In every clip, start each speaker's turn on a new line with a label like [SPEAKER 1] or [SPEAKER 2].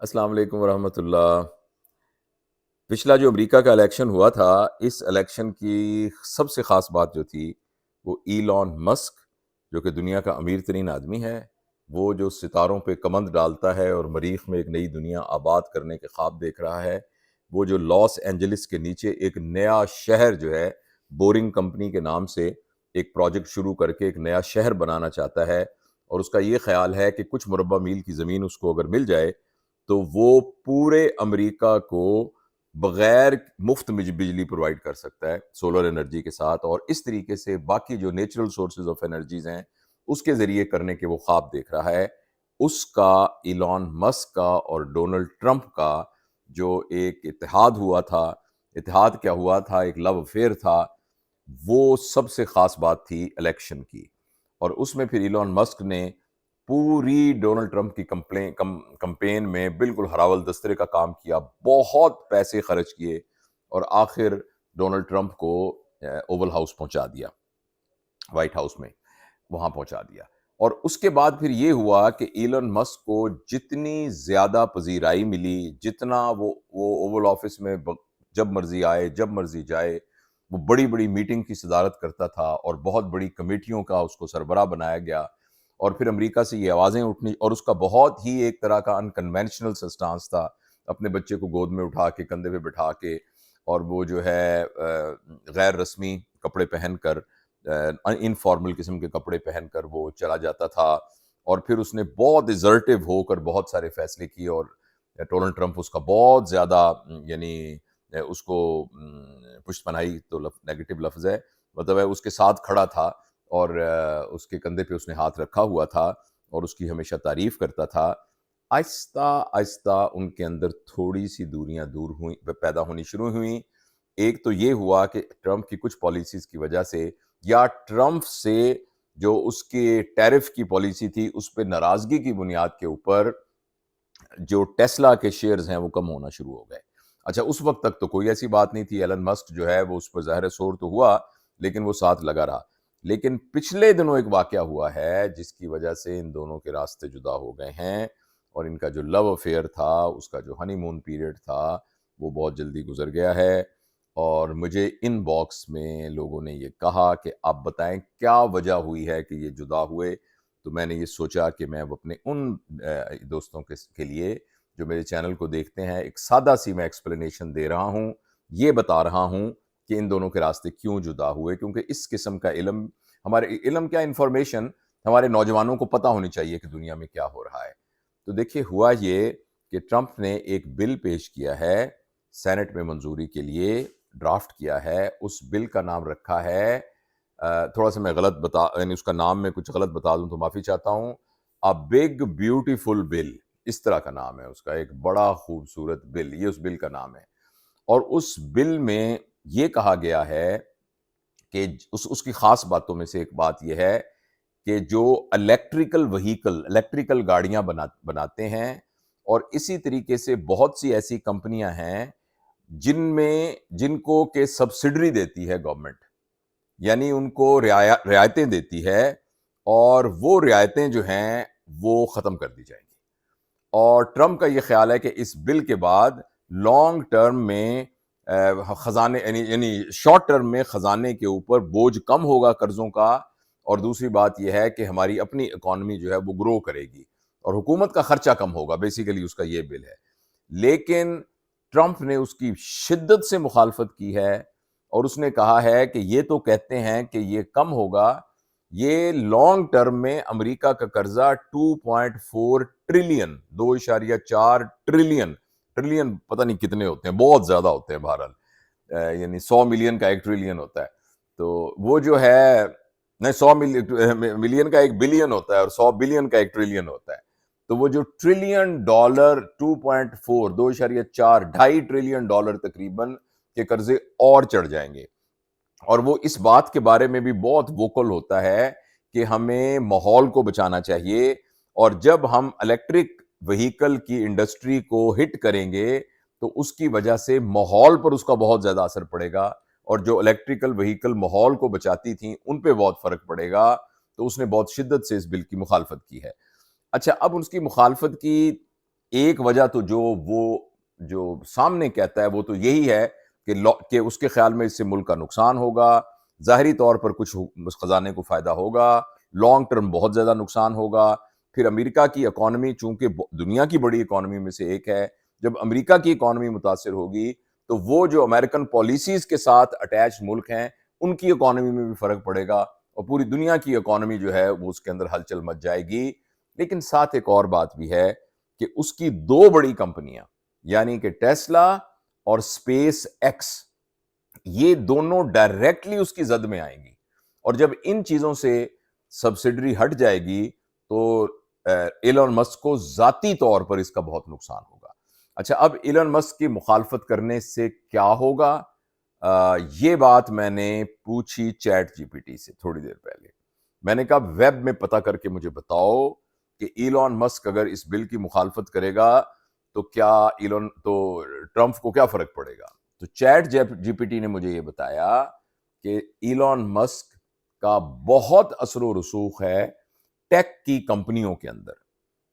[SPEAKER 1] السلام علیکم ورحمۃ اللہ۔ پچھلا جو امریکہ کا الیکشن ہوا تھا، اس الیکشن کی سب سے خاص بات جو تھی وہ ایلون مسک، جو کہ دنیا کا امیر ترین آدمی ہے، وہ جو ستاروں پہ کمند ڈالتا ہے اور مریخ میں ایک نئی دنیا آباد کرنے کے خواب دیکھ رہا ہے، وہ جو لاس اینجلس کے نیچے ایک نیا شہر جو ہے بورنگ کمپنی کے نام سے ایک پروجیکٹ شروع کر کے ایک نیا شہر بنانا چاہتا ہے، اور اس کا یہ خیال ہے کہ کچھ مربع میل کی زمین اس کو اگر مل جائے تو وہ پورے امریکہ کو بغیر مفت بجلی پرووائڈ کر سکتا ہے سولر انرجی کے ساتھ، اور اس طریقے سے باقی جو نیچرل سورسز آف انرجیز ہیں اس کے ذریعے کرنے کے وہ خواب دیکھ رہا ہے۔ اس کا ایلون مسک کا اور ڈونلڈ ٹرمپ کا جو ایک اتحاد ہوا تھا، اتحاد کیا ہوا تھا، ایک لو افیئر تھا، وہ سب سے خاص بات تھی الیکشن کی۔ اور اس میں پھر ایلون مسک نے پوری ڈونلڈ ٹرمپ کی کمپین میں بالکل ہراول دسترے کا کام کیا، بہت پیسے خرچ کیے، اور آخر ڈونلڈ ٹرمپ کو اوول ہاؤس پہنچا دیا، وائٹ ہاؤس میں وہاں پہنچا دیا۔ اور اس کے بعد پھر یہ ہوا کہ ایلن مسک کو جتنی زیادہ پذیرائی ملی، جتنا وہ اوول آفس میں جب مرضی آئے جب مرضی جائے، وہ بڑی بڑی میٹنگ کی صدارت کرتا تھا اور بہت بڑی کمیٹیوں کا اس کو سربراہ بنایا گیا، اور پھر امریکہ سے یہ آوازیں اٹھنی، اور اس کا بہت ہی ایک طرح کا انکنونشنل سسٹانس تھا، اپنے بچے کو گود میں اٹھا کے کندھے پہ بٹھا کے، اور وہ جو ہے غیر رسمی کپڑے پہن کر، انفارمل قسم کے کپڑے پہن کر وہ چلا جاتا تھا، اور پھر اس نے بہت ایزرٹیو ہو کر بہت سارے فیصلے کیے، اور ڈونلڈ ٹرمپ اس کا بہت زیادہ یعنی اس کو پشت پناہی تو نیگیٹو لفظ ہے، مطلب ہے اس کے ساتھ کھڑا تھا، اور اس کے کندھے پہ اس نے ہاتھ رکھا ہوا تھا اور اس کی ہمیشہ تعریف کرتا تھا۔ آہستہ آہستہ ان کے اندر تھوڑی سی دوریاں دور ہوئیں، پیدا ہونی شروع ہوئیں۔ ایک تو یہ ہوا کہ ٹرمپ کی کچھ پالیسیز کی وجہ سے، یا ٹرمپ سے جو اس کے ٹیرف کی پالیسی تھی اس پہ ناراضگی کی بنیاد کے اوپر جو ٹیسلا کے شیئرز ہیں وہ کم ہونا شروع ہو گئے۔ اچھا، اس وقت تک تو کوئی ایسی بات نہیں تھی، ایلن مسک جو ہے وہ اس پر ظاہر شور تو ہوا لیکن وہ ساتھ لگا رہا۔ لیکن پچھلے دنوں ایک واقعہ ہوا ہے جس کی وجہ سے ان دونوں کے راستے جدا ہو گئے ہیں، اور ان کا جو لو افیئر تھا، اس کا جو ہنی مون پیریڈ تھا، وہ بہت جلدی گزر گیا ہے۔ اور مجھے ان باکس میں لوگوں نے یہ کہا کہ آپ بتائیں کیا وجہ ہوئی ہے کہ یہ جدا ہوئے، تو میں نے یہ سوچا کہ میں اپنے ان دوستوں کے لیے جو میرے چینل کو دیکھتے ہیں ایک سادہ سی میں ایکسپلینیشن دے رہا ہوں، یہ بتا رہا ہوں کہ ان دونوں کے راستے کیوں جدا ہوئے، کیونکہ اس قسم کا علم، ہمارے علم کیا، انفارمیشن ہمارے نوجوانوں کو پتہ ہونی چاہیے کہ دنیا میں کیا ہو رہا ہے۔ تو دیکھیے، ہوا یہ کہ ٹرمپ نے ایک بل پیش کیا ہے سینٹ میں منظوری کے لیے، ڈرافٹ کیا ہے، اس بل کا نام رکھا ہے، تھوڑا سا میں یعنی اس کا نام میں کچھ غلط بتا دوں تو معافی چاہتا ہوں، A Big Beautiful Bill، اس طرح کا نام ہے اس کا، ایک بڑا خوبصورت بل، یہ اس بل کا نام ہے۔ اور اس بل میں یہ کہا گیا ہے کہ اس کی خاص باتوں میں سے ایک بات یہ ہے کہ جو الیکٹریکل گاڑیاں بناتے ہیں، اور اسی طریقے سے بہت سی ایسی کمپنیاں ہیں جن کو کہ سبسڈری دیتی ہے گورنمنٹ، یعنی ان کو رعایتیں دیتی ہے، اور وہ رعایتیں جو ہیں وہ ختم کر دی جائیں گی۔ اور ٹرمپ کا یہ خیال ہے کہ اس بل کے بعد لانگ ٹرم میں خزانے یعنی شارٹ ٹرم میں خزانے کے اوپر بوجھ کم ہوگا قرضوں کا، اور دوسری بات یہ ہے کہ ہماری اپنی اکانومی جو ہے وہ گرو کرے گی اور حکومت کا خرچہ کم ہوگا، بیسیکلی اس کا یہ بل ہے۔ لیکن ٹرمپ نے اس کی شدت سے مخالفت کی ہے، اور اس نے کہا ہے کہ یہ تو کہتے ہیں کہ یہ کم ہوگا، یہ لانگ ٹرم میں امریکہ کا قرضہ 2.4 ٹریلین، 2.4 ٹریلین، ٹریلین پتہ نہیں کتنے ہوتے ہیں، بہت زیادہ ہوتے ہیں بہرحال، یعنی 100 ملین کا ایک ٹریلین ہوتا ہے، تو وہ جو ہے نہیں، 100 ملین کا ایک بلین ہوتا ہے، اور 100 بلین کا ایک ٹریلین ہوتا ہے، تو وہ جو ٹریلین ڈالر 2.4، 2.4، 2.5 ٹریلین ڈالر تقریباً کے قرضے اور چڑھ جائیں گے۔ اور وہ اس بات کے بارے میں بھی بہت ووکل ہوتا ہے کہ ہمیں ماحول کو بچانا چاہیے، اور جب ہم الیکٹرک وہیکل کی انڈسٹری کو ہٹ کریں گے تو اس کی وجہ سے ماحول پر اس کا بہت زیادہ اثر پڑے گا، اور جو الیکٹریکل وہیکل ماحول کو بچاتی تھیں ان پہ بہت فرق پڑے گا، تو اس نے بہت شدت سے اس بل کی مخالفت کی ہے۔ اچھا، اب اس کی مخالفت کی ایک وجہ تو جو سامنے کہتا ہے وہ تو یہی ہے کہ اس کے خیال میں اس سے ملک کا نقصان ہوگا، ظاہری طور پر کچھ اس خزانے کو فائدہ ہوگا، لانگ ٹرم بہت زیادہ نقصان ہوگا. پھر امریکہ کی اکانومی چونکہ دنیا کی بڑی اکانومی میں سے ایک ہے، جب امریکہ کی اکانومی متاثر ہوگی تو وہ جو امریکن پالیسیز کے ساتھ اٹیچ ملک ہیں ان کی اکانومی میں بھی فرق پڑے گا، اور پوری دنیا کی اکانومی جو ہے وہ اس کے اندر ہلچل مچ جائے گی. لیکن ساتھ ایک اور بات بھی ہے کہ اس کی دو بڑی کمپنیاں یعنی کہ ٹیسلا اور اسپیس ایکس، یہ دونوں ڈائریکٹلی اس کی زد میں آئیں گی، اور جب ان چیزوں سے سبسڈری ہٹ جائے گی تو ایلون مسک کو ذاتی طور پر اس کا بہت نقصان ہوگا. اچھا، اب ایلون مسک کی مخالفت کرنے سے کیا ہوگا؟ یہ بات میں نے پوچھی چیٹ جی پی ٹی سے تھوڑی دیر پہلے. میں نے کہا ویب میں پتہ کر کے مجھے بتاؤ کہ ایلون مسک اگر اس بل کی مخالفت کرے گا تو ٹرمپ کو کیا فرق پڑے گا؟ تو چیٹ جی پی ٹی نے مجھے یہ بتایا کہ ایلون مسک کا بہت اثر و رسوخ ہے ٹیک کی کمپنیوں کے اندر،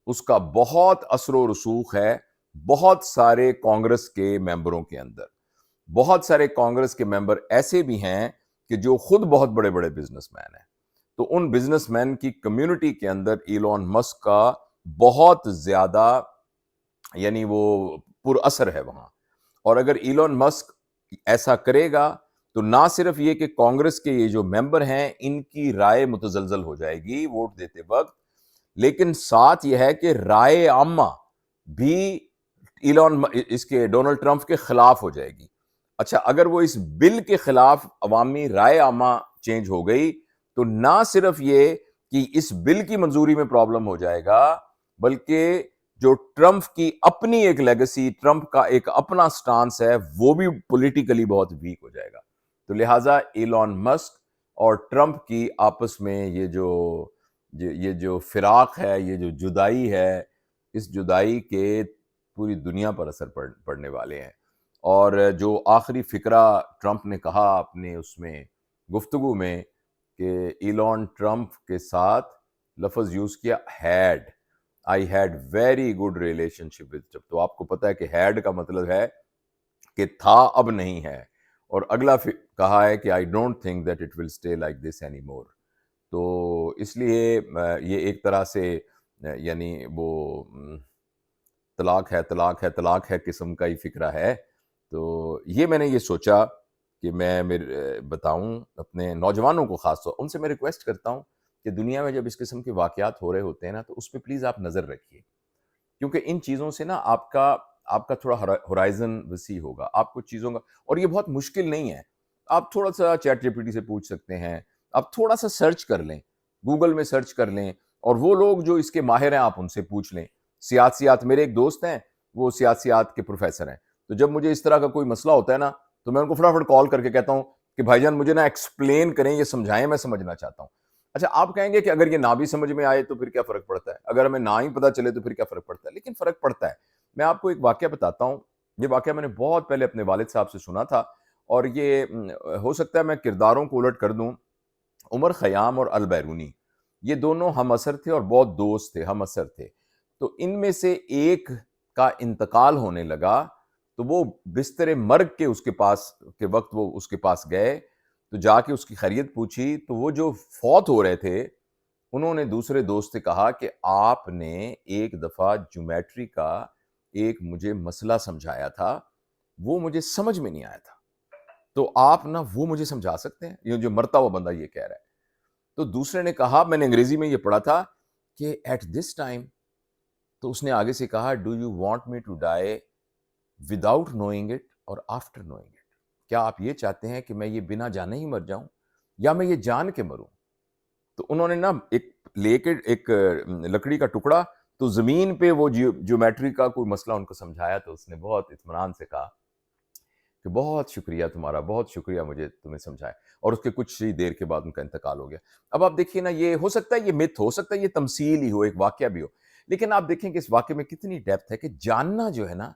[SPEAKER 1] اس کا بہت اثر و رسوخ ہے بہت سارے کانگریس کے ممبروں کے اندر. بہت سارے کانگریس کے ممبر ایسے بھی ہیں کہ جو خود بہت بڑے بڑے بزنس مین ہیں، تو ان بزنس مین کی کمیونٹی کے اندر ایلون مسک کا بہت زیادہ یعنی وہ پر اثر ہے وہاں. اور اگر ایلون مسک ایسا کرے گا تو نہ صرف یہ کہ کانگریس کے یہ جو ممبر ہیں ان کی رائے متزلزل ہو جائے گی ووٹ دیتے وقت، لیکن ساتھ یہ ہے کہ رائے عامہ بھی اس کے ڈونلڈ ٹرمپ کے خلاف ہو جائے گی. اچھا، اگر وہ اس بل کے خلاف عوامی رائے عامہ چینج ہو گئی تو نہ صرف یہ کہ اس بل کی منظوری میں پرابلم ہو جائے گا، بلکہ جو ٹرمپ کی اپنی ایک لیگسی، ٹرمپ کا ایک اپنا سٹانس ہے، وہ بھی پولیٹیکلی بہت ویک ہو جائے گا. تو لہٰذا ایلون مسک اور ٹرمپ کی آپس میں یہ جو فراق ہے، یہ جو جدائی ہے، اس جدائی کے پوری دنیا پر اثر پڑنے والے ہیں. اور جو آخری فقرہ ٹرمپ نے کہا اپنے اس میں گفتگو میں کہ ایلون ٹرمپ کے ساتھ لفظ یوز کیا I had very good relationship with Trump. تو آپ کو پتا ہے کہ had کا مطلب ہے کہ تھا اب نہیں ہے، اور اگلا کہا ہے کہ I don't think that it will stay like this anymore. تو اس لیے یہ ایک طرح سے یعنی وہ طلاق ہے قسم کا ہی فکرہ ہے. تو یہ میں نے یہ سوچا کہ میں بتاؤں اپنے نوجوانوں کو، خاص طور ان سے میں ریکویسٹ کرتا ہوں کہ دنیا میں جب اس قسم کے واقعات ہو رہے ہوتے ہیں نا تو اس پہ پلیز آپ نظر رکھیے، کیونکہ ان چیزوں سے نا آپ کا تھوڑا ہورائزن وسیع ہوگا، آپ کو چیزوں کا، اور یہ بہت مشکل نہیں ہے. آپ تھوڑا سا چیٹ جی پی ٹی سے پوچھ سکتے ہیں، آپ تھوڑا سا سرچ کر لیں، گوگل میں سرچ کر لیں، اور وہ لوگ جو اس کے ماہر ہیں آپ ان سے پوچھ لیں. سیاسیات، میرے ایک دوست ہیں وہ سیاسیات کے پروفیسر ہیں، تو جب مجھے اس طرح کا کوئی مسئلہ ہوتا ہے نا تو میں ان کو فٹافٹ کال کر کے کہتا ہوں کہ بھائی جان مجھے نا ایکسپلین کریں، یہ سمجھائیں، میں سمجھنا چاہتا ہوں. اچھا، آپ کہیں گے کہ اگر یہ نہ بھی سمجھ میں آئے تو پھر کیا فرق پڑتا ہے، اگر ہمیں نہ ہی پتہ چلے تو پھر کیا فرق پڑتا ہے؟ لیکن فرق پڑتا ہے. میں آپ کو ایک واقعہ بتاتا ہوں. یہ واقعہ میں نے بہت پہلے اپنے والد صاحب سے سنا تھا، اور یہ ہو سکتا ہے میں کرداروں کو الٹ کر دوں. عمر خیام اور البیرونی، یہ دونوں ہم اثر تھے اور بہت دوست تھے، ہم اثر تھے. تو ان میں سے ایک کا انتقال ہونے لگا تو وہ بستر مرگ کے اس کے وقت وہ اس کے پاس گئے تو جا کے اس کی خیریت پوچھی. تو وہ جو فوت ہو رہے تھے انہوں نے دوسرے دوست سے کہا کہ آپ نے ایک دفعہ جیومیٹری کا ایک مجھے مسئلہ سمجھایا تھا، وہ مجھے سمجھ میں نہیں آیا تھا، تو آپ نا وہ مجھے سمجھا سکتے ہیں؟ یہ جو مرتا ہوا بندہ یہ کہہ رہا ہے. تو دوسرے نے کہا، میں نے انگریزی میں یہ پڑھا تھا کہ ایٹ دس ٹائم، تو اس نے آگے سے کہا do you want me to die without knowing it اور آفٹر نوئنگ اٹ؟ کیا آپ یہ چاہتے ہیں کہ میں یہ بنا جانے ہی مر جاؤں یا میں یہ جان کے مروں؟ تو انہوں نے نا لے کے ایک لکڑی کا ٹکڑا تو زمین پہ وہ جیومیٹری کا کوئی مسئلہ ان کو سمجھایا. تو اس نے بہت اطمینان سے کہا کہ بہت شکریہ تمہارا، بہت شکریہ مجھے تمہیں سمجھایا. اور اس کے کچھ ہی دیر کے بعد ان کا انتقال ہو گیا. اب آپ دیکھیے نا، یہ ہو سکتا ہے یہ مت ہو سکتا ہے یہ تمثیل ہی ہو، ایک واقعہ بھی ہو، لیکن آپ دیکھیں کہ اس واقعے میں کتنی ڈیپتھ ہے کہ جاننا جو ہے نا،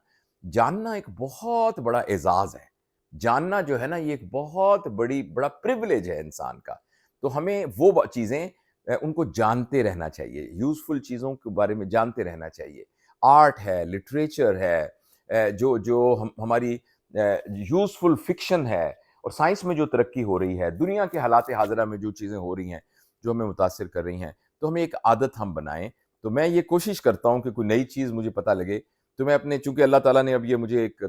[SPEAKER 1] جاننا ایک بہت بڑا اعزاز ہے. جاننا جو ہے نا یہ ایک بہت بڑا پریویلیج ہے انسان کا. تو ہمیں وہ چیزیں ان کو جانتے رہنا چاہیے، یوزفل چیزوں کے بارے میں جانتے رہنا چاہیے. آرٹ ہے، لٹریچر ہے، جو ہماری یوزفل فکشن ہے، اور سائنس میں جو ترقی ہو رہی ہے، دنیا کے حالات حاضرہ میں جو چیزیں ہو رہی ہیں جو ہمیں متاثر کر رہی ہیں، تو ہمیں ایک عادت ہم بنائیں. تو میں یہ کوشش کرتا ہوں کہ کوئی نئی چیز مجھے پتہ لگے تو میں اپنے، چونکہ اللہ تعالیٰ نے اب یہ مجھے ایک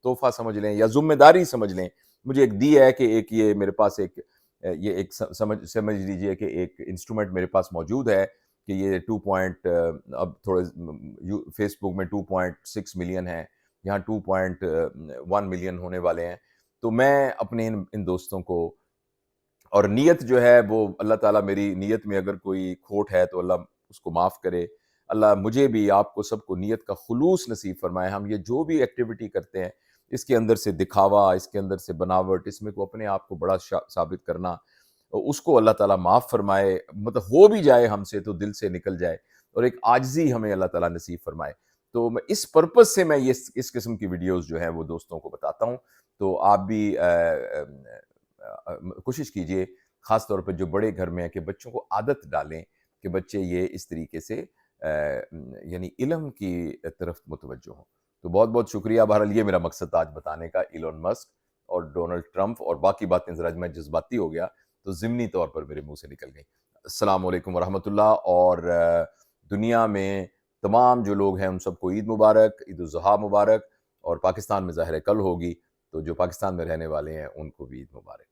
[SPEAKER 1] تحفہ سمجھ لیں یا ذمہ داری سمجھ لیں، مجھے ایک دی ہے کہ ایک یہ میرے پاس ایک یہ ایک سمجھ لیجئے کہ ایک انسٹرومنٹ میرے پاس موجود ہے کہ یہ 2 پوائنٹ اب تھوڑے فیس بک میں 2.6 ملین ہے، یہاں 2.1 ملین ہونے والے ہیں. تو میں اپنے ان دوستوں کو، اور نیت جو ہے وہ اللہ تعالیٰ، میری نیت میں اگر کوئی کھوٹ ہے تو اللہ اس کو معاف کرے. اللہ مجھے بھی، آپ کو سب کو نیت کا خلوص نصیب فرمائے. ہم یہ جو بھی ایکٹیویٹی کرتے ہیں اس کے اندر سے دکھاوا، اس کے اندر سے بناوٹ، اس میں کو اپنے آپ کو بڑا ثابت کرنا، اس کو اللہ تعالیٰ معاف فرمائے. مطلب ہو بھی جائے ہم سے تو دل سے نکل جائے، اور ایک عاجزی ہمیں اللہ تعالیٰ نصیب فرمائے. تو میں اس پرپس سے میں اس قسم کی ویڈیوز جو ہیں وہ دوستوں کو بتاتا ہوں. تو آپ بھی کوشش کیجئے، خاص طور پہ جو بڑے گھر میں ہیں، کہ بچوں کو عادت ڈالیں کہ بچے یہ اس طریقے سے یعنی علم کی طرف متوجہ ہوں. تو بہت بہت شکریہ. بہرحال یہ میرا مقصد تھا آج بتانے کا. ایلون مسک اور ڈونلڈ ٹرمپ اور باقی باتیں ذرا میں جذباتی ہو گیا تو ضمنی طور پر میرے منہ سے نکل گئیں. السلام علیکم ورحمۃ اللہ. اور دنیا میں تمام جو لوگ ہیں ان سب کو عید مبارک، عید الاضحیٰ مبارک. اور پاکستان میں ظاہر ہے کل ہوگی، تو جو پاکستان میں رہنے والے ہیں ان کو بھی عید مبارک.